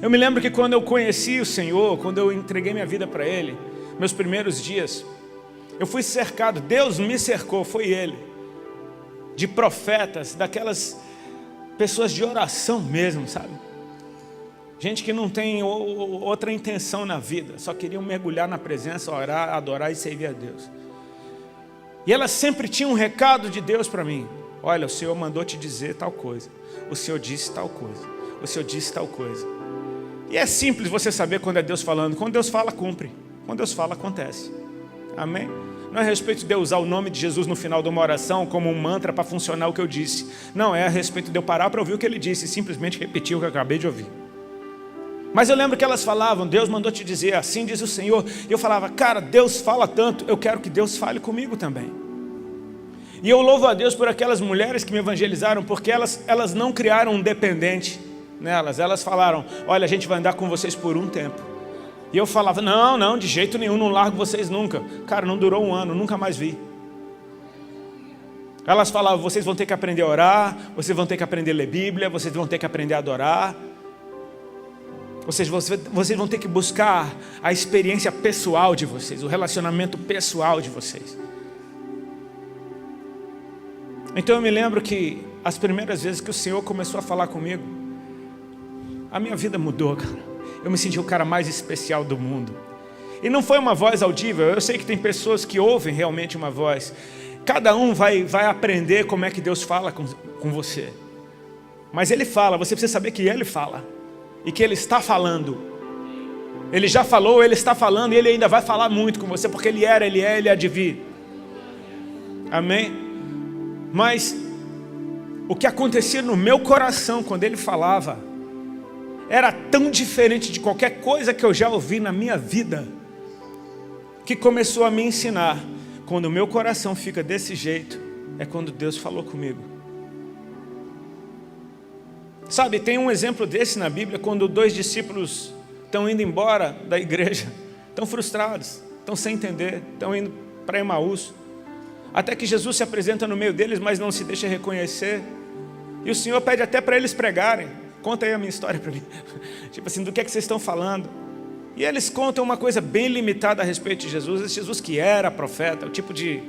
Eu me lembro que quando eu conheci o Senhor, quando eu entreguei minha vida para Ele, meus primeiros dias, eu fui cercado, Deus me cercou, foi Ele, de profetas, daquelas pessoas de oração mesmo, sabe? Gente que não tem outra intenção na vida, só queriam mergulhar na presença, orar, adorar e servir a Deus. E elas sempre tinham um recado de Deus para mim. Olha, o Senhor mandou te dizer tal coisa, o Senhor disse tal coisa, o Senhor disse tal coisa. E é simples você saber quando é Deus falando. Quando Deus fala, cumpre. Quando Deus fala, acontece. Amém? Não é a respeito de eu usar o nome de Jesus no final de uma oração como um mantra para funcionar o que eu disse. Não, é a respeito de eu parar para ouvir o que Ele disse e simplesmente repetir o que eu acabei de ouvir. Mas eu lembro que elas falavam, Deus mandou te dizer, assim diz o Senhor. E eu falava, cara, Deus fala tanto, eu quero que Deus fale comigo também. E eu louvo a Deus por aquelas mulheres que me evangelizaram, porque elas não criaram um dependente nelas. Elas falaram, olha, a gente vai andar com vocês por um tempo. E eu falava, não, de jeito nenhum, não largo vocês nunca. Cara, não durou um ano, nunca mais vi. Elas falavam, vocês vão ter que aprender a orar, vocês vão ter que aprender a ler Bíblia, vocês vão ter que aprender a adorar. Vocês vão ter que buscar a experiência pessoal de vocês, o relacionamento pessoal de vocês. Então eu me lembro que as primeiras vezes que o Senhor começou a falar comigo, a minha vida mudou, cara. Eu me senti o cara mais especial do mundo. E não foi uma voz audível. Eu sei que tem pessoas que ouvem realmente uma voz. Cada um vai aprender como é que Deus fala com você. Mas Ele fala, você precisa saber que Ele fala. E que Ele está falando. Ele já falou, Ele está falando. E Ele ainda vai falar muito com você. Porque Ele era, Ele é, Ele há de vir. Amém? Mas o que acontecia no meu coração quando Ele falava era tão diferente de qualquer coisa que eu já ouvi na minha vida, que começou a me ensinar, quando o meu coração fica desse jeito, é quando Deus falou comigo. Sabe, tem um exemplo desse na Bíblia, quando 2 discípulos estão indo embora da igreja, estão frustrados, estão sem entender, estão indo para Emaús, até que Jesus se apresenta no meio deles, mas não se deixa reconhecer, e o Senhor pede até para eles pregarem. Conta aí a minha história para mim. Tipo assim, do que é que vocês estão falando? E eles contam uma coisa bem limitada a respeito de Jesus. Esse Jesus que era profeta, o tipo de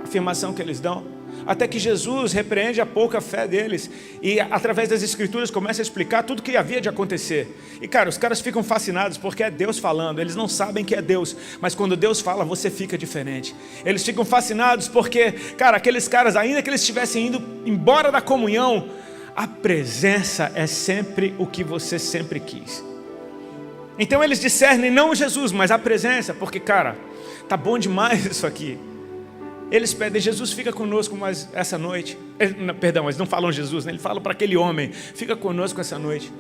afirmação que eles dão. Até que Jesus repreende a pouca fé deles. E através das escrituras começa a explicar tudo o que havia de acontecer. E cara, os caras ficam fascinados porque é Deus falando. Eles não sabem que é Deus. Mas quando Deus fala, você fica diferente. Eles ficam fascinados porque, cara, aqueles caras, ainda que eles estivessem indo embora da comunhão, a presença é sempre o que você sempre quis. Então eles discernem não Jesus, mas a presença. Porque, cara, tá bom demais isso aqui. Eles pedem, Jesus, fica conosco mais essa noite. Perdão, eles não falam Jesus, né? Eles falam para aquele homem, fica conosco essa noite.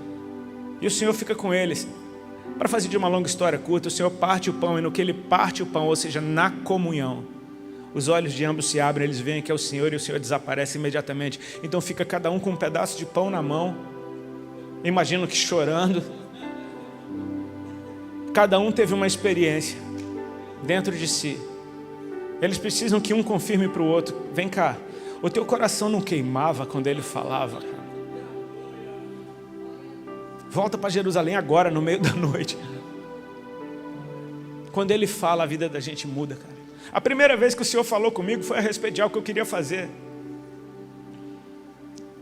E o Senhor fica com eles. Para fazer de uma longa história curta, o Senhor parte o pão, e no que Ele parte o pão, ou seja, na comunhão, os olhos de ambos se abrem, eles veem que é o Senhor, e o Senhor desaparece imediatamente. Então fica cada um com um pedaço de pão na mão, imagino que chorando. Cada um teve uma experiência dentro de si. Eles precisam que um confirme para o outro, vem cá, o teu coração não queimava quando Ele falava? Volta para Jerusalém agora, no meio da noite. Quando Ele fala, a vida da gente muda, cara. A primeira vez que o Senhor falou comigo foi a respeito de algo que eu queria fazer.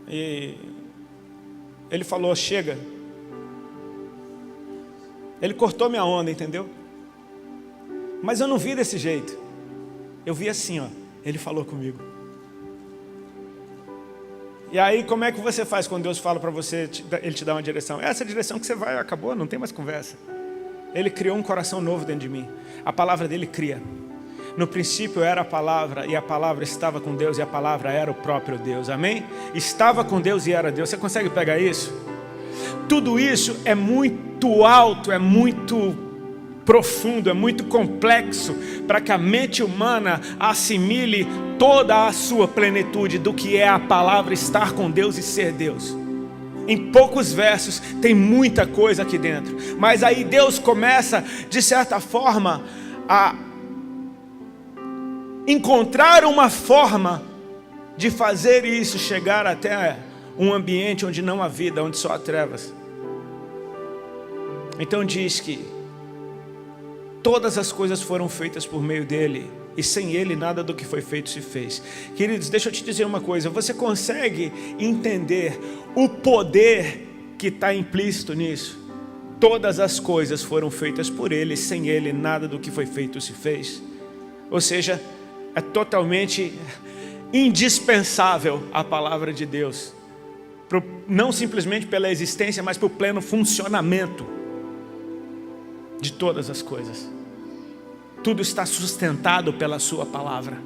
E Ele falou, chega. Ele cortou minha onda, entendeu? Mas eu não vi desse jeito. Eu vi assim, ó. Ele falou comigo. E aí, como é que você faz quando Deus fala para você, Ele te dá uma direção? Essa direção que você vai, acabou, não tem mais conversa. Ele criou um coração novo dentro de mim. A palavra dele cria. No princípio era a palavra, e a palavra estava com Deus, e a palavra era o próprio Deus, amém? Estava com Deus e era Deus. Você consegue pegar isso? Tudo isso é muito alto, é muito profundo, é muito complexo, para que a mente humana assimile toda a sua plenitude do que é a palavra estar com Deus e ser Deus. Em poucos versos tem muita coisa aqui dentro, mas aí Deus começa, de certa forma, a encontrar uma forma de fazer isso chegar até um ambiente onde não há vida, onde só há trevas. Então diz que todas as coisas foram feitas por meio dele, e sem ele nada do que foi feito se fez. Queridos, deixa eu te dizer uma coisa, você consegue entender o poder que está implícito nisso? Todas as coisas foram feitas por ele, sem ele nada do que foi feito se fez. Ou seja, é totalmente indispensável a palavra de Deus, não simplesmente pela existência, mas para o pleno funcionamento de todas as coisas. Tudo está sustentado pela sua palavra.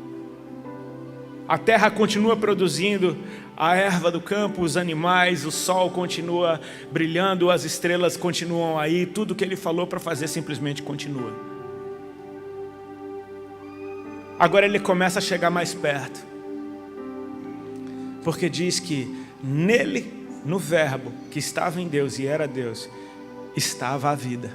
A terra continua produzindo a erva do campo, os animais, o sol continua brilhando, as estrelas continuam aí, tudo que ele falou para fazer simplesmente continua. Agora ele começa a chegar mais perto, porque diz que nele, no verbo que estava em Deus e era Deus, estava a vida.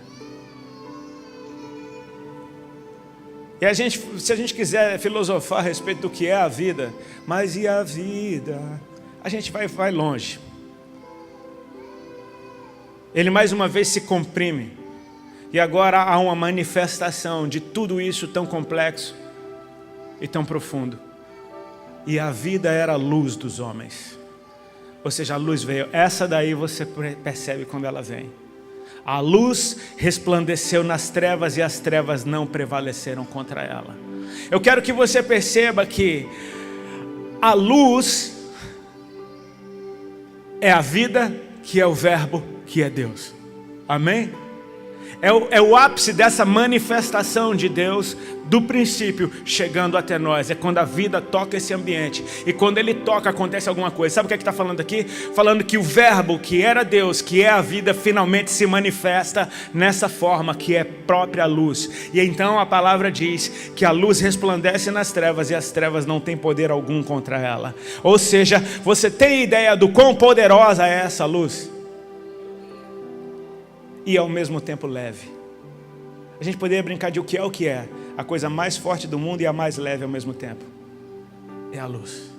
E se a gente quiser filosofar a respeito do que é a vida, mas e a vida? A gente vai longe. Ele mais uma vez se comprime. E agora há uma manifestação de tudo isso tão complexo e tão profundo. E a vida era a luz dos homens. Ou seja, a luz veio. Essa daí você percebe quando ela vem. A luz resplandeceu nas trevas e as trevas não prevaleceram contra ela. Eu quero que você perceba que a luz é a vida, que é o verbo, que é Deus. Amém? É o ápice dessa manifestação de Deus, do princípio, chegando até nós. É quando a vida toca esse ambiente. E quando ele toca, acontece alguma coisa. Sabe o que está falando aqui? Falando que o verbo, que era Deus, que é a vida, finalmente se manifesta nessa forma, que é própria luz. E então a palavra diz que a luz resplandece nas trevas, e as trevas não têm poder algum contra ela. Ou seja, você tem ideia do quão poderosa é essa luz? E ao mesmo tempo leve. A gente poderia brincar de o que é, a coisa mais forte do mundo e a mais leve ao mesmo tempo. É a luz.